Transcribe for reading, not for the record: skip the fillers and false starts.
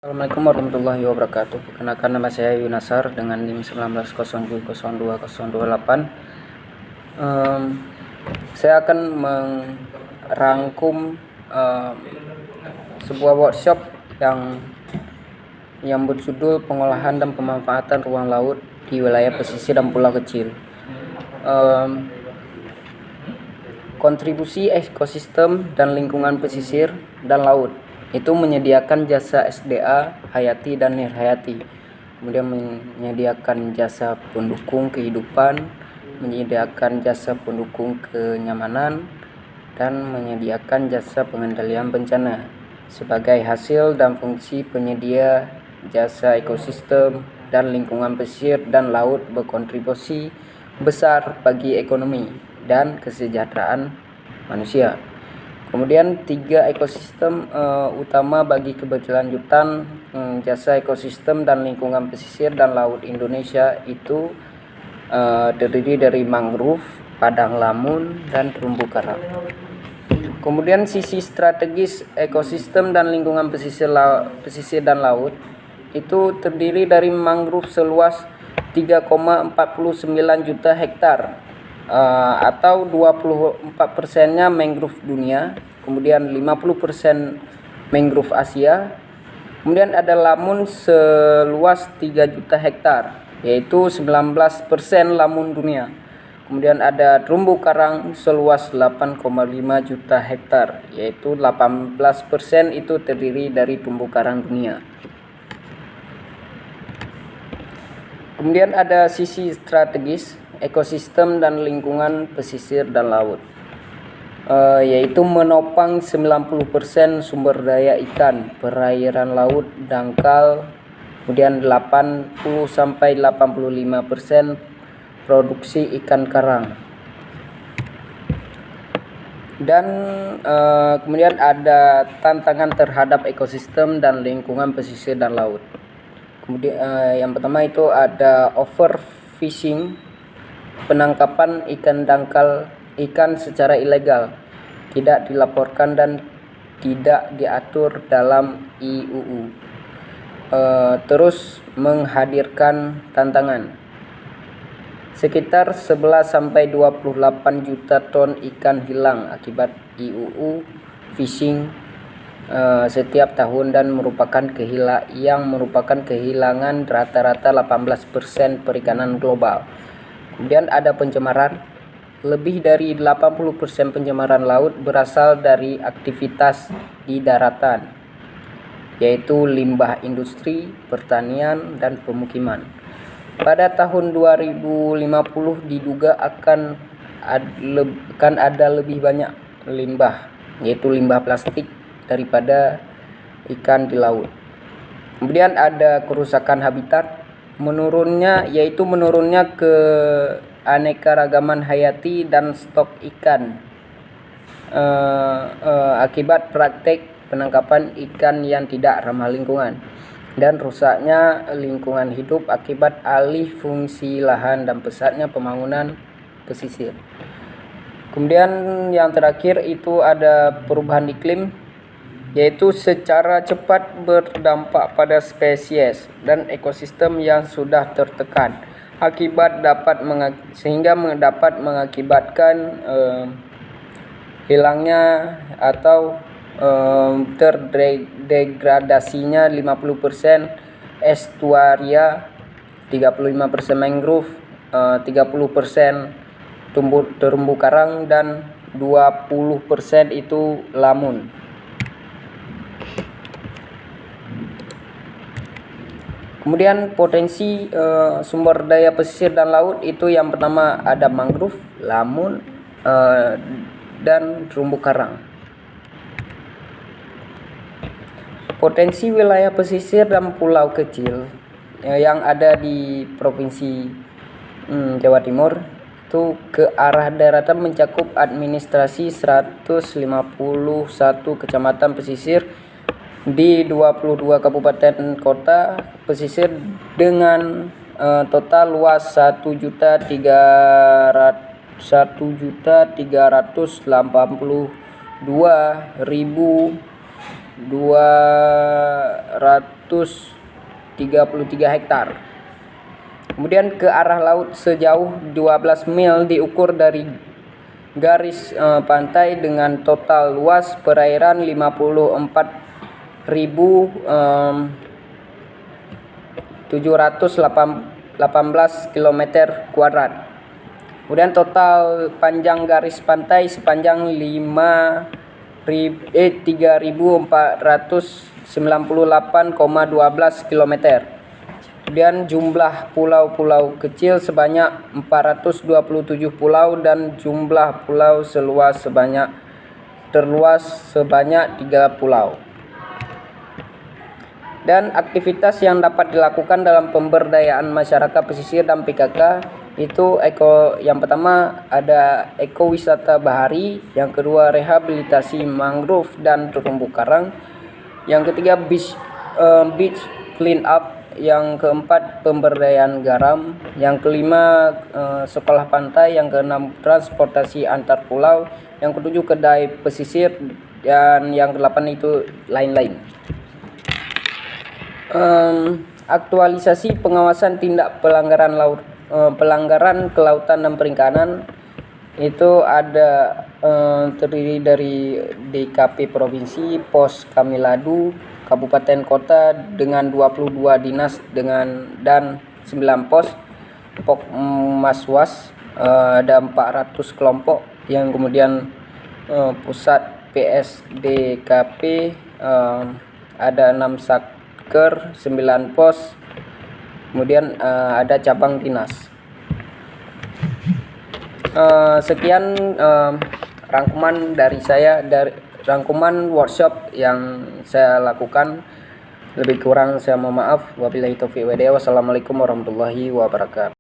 Assalamualaikum warahmatullahi wabarakatuh. Perkenalkan, nama saya Yunasar dengan NIM 19070228. Saya akan merangkum sebuah workshop yang berjudul pengolahan dan pemanfaatan ruang laut di wilayah pesisir dan pulau kecil. Kontribusi ekosistem dan lingkungan pesisir dan laut itu menyediakan jasa SDA, hayati dan nirhayati, kemudian menyediakan jasa pendukung kehidupan, menyediakan jasa pendukung kenyamanan, dan menyediakan jasa pengendalian bencana. Sebagai hasil dan fungsi penyedia jasa ekosistem dan lingkungan pesisir dan laut berkontribusi besar bagi ekonomi dan kesejahteraan manusia. Kemudian 3 ekosistem utama bagi keberlanjutan jasa ekosistem dan lingkungan pesisir dan laut Indonesia itu terdiri dari mangrove, padang lamun, dan terumbu karang. Kemudian sisi strategis ekosistem dan lingkungan pesisir dan laut itu terdiri dari mangrove seluas 3,49 juta hektar. Atau 24%-nya mangrove dunia, kemudian 50% mangrove Asia. Kemudian ada lamun seluas 3 juta hektar, yaitu 19% lamun dunia. Kemudian ada terumbu karang seluas 8,5 juta hektar, yaitu 18% itu terdiri dari terumbu karang dunia. Kemudian ada sisi strategis ekosistem dan lingkungan pesisir dan laut, yaitu menopang 90% sumber daya ikan, perairan laut, dangkal, kemudian 80-85% produksi ikan karang. Dan kemudian ada tantangan terhadap ekosistem dan lingkungan pesisir dan laut. Kemudian yang pertama itu ada overfishing, penangkapan ikan dangkal ikan secara ilegal, tidak dilaporkan dan tidak diatur dalam IUU. Terus menghadirkan tantangan. Sekitar 11-28 juta ton ikan hilang akibat IUU fishing setiap tahun dan merupakan kehilangan rata-rata 18% perikanan global. Kemudian ada pencemaran. Lebih dari 80% pencemaran laut berasal dari aktivitas di daratan, yaitu limbah industri, pertanian, dan pemukiman. Pada tahun 2050 diduga akan ada lebih banyak limbah, yaitu limbah plastik daripada ikan di laut. Kemudian ada kerusakan habitat, menurunnya keanekaragaman hayati dan stok ikan akibat praktek penangkapan ikan yang tidak ramah lingkungan, dan rusaknya lingkungan hidup akibat alih fungsi lahan dan pesatnya pembangunan pesisir. Kemudian yang terakhir itu ada perubahan iklim, yaitu secara cepat berdampak pada spesies dan ekosistem yang sudah tertekan, sehingga dapat mengakibatkan hilangnya atau terdegradasinya 50% estuaria, 35% mangrove, 30% terumbu karang, dan 20% itu lamun. Kemudian potensi sumber daya pesisir dan laut itu yang pertama ada mangrove, lamun, dan terumbu karang. Potensi wilayah pesisir dan pulau kecil yang ada di Provinsi Jawa Timur itu ke arah daratan mencakup administrasi 151 kecamatan pesisir di 22 kabupaten kota pesisir dengan total luas 1.382.000 233 hektar. Kemudian ke arah laut sejauh 12 mil diukur dari garis pantai dengan total luas perairan 54.718 km kuadrat. Kemudian total panjang garis pantai sepanjang 3.498,12 km. Kemudian jumlah pulau-pulau kecil sebanyak 427 pulau dan jumlah pulau terluas sebanyak 3 pulau. Dan aktivitas yang dapat dilakukan dalam pemberdayaan masyarakat pesisir dan PKK itu yang pertama ada ekowisata bahari, yang kedua rehabilitasi mangrove dan terumbu karang, yang ketiga beach clean up, yang keempat pemberdayaan garam, yang kelima sekolah pantai, yang keenam transportasi antar pulau, yang ketujuh kedai pesisir, dan yang kedelapan itu lain-lain. Aktualisasi pengawasan tindak pelanggaran kelautan dan perikanan itu ada terdiri dari DKP Provinsi, Pos Kamiladu, Kabupaten Kota dengan 22 dinas dan 9 pos, Maswas ada 400 kelompok, yang kemudian pusat PSDKP ada 6 satker, 9 pos, kemudian ada cabang dinas. Sekian rangkuman dari saya, dari rangkuman workshop yang saya lakukan. Lebih kurang saya mohon maaf. Wabillahi taufiq wal hidayah. Wassalamualaikum warahmatullahi wabarakatuh.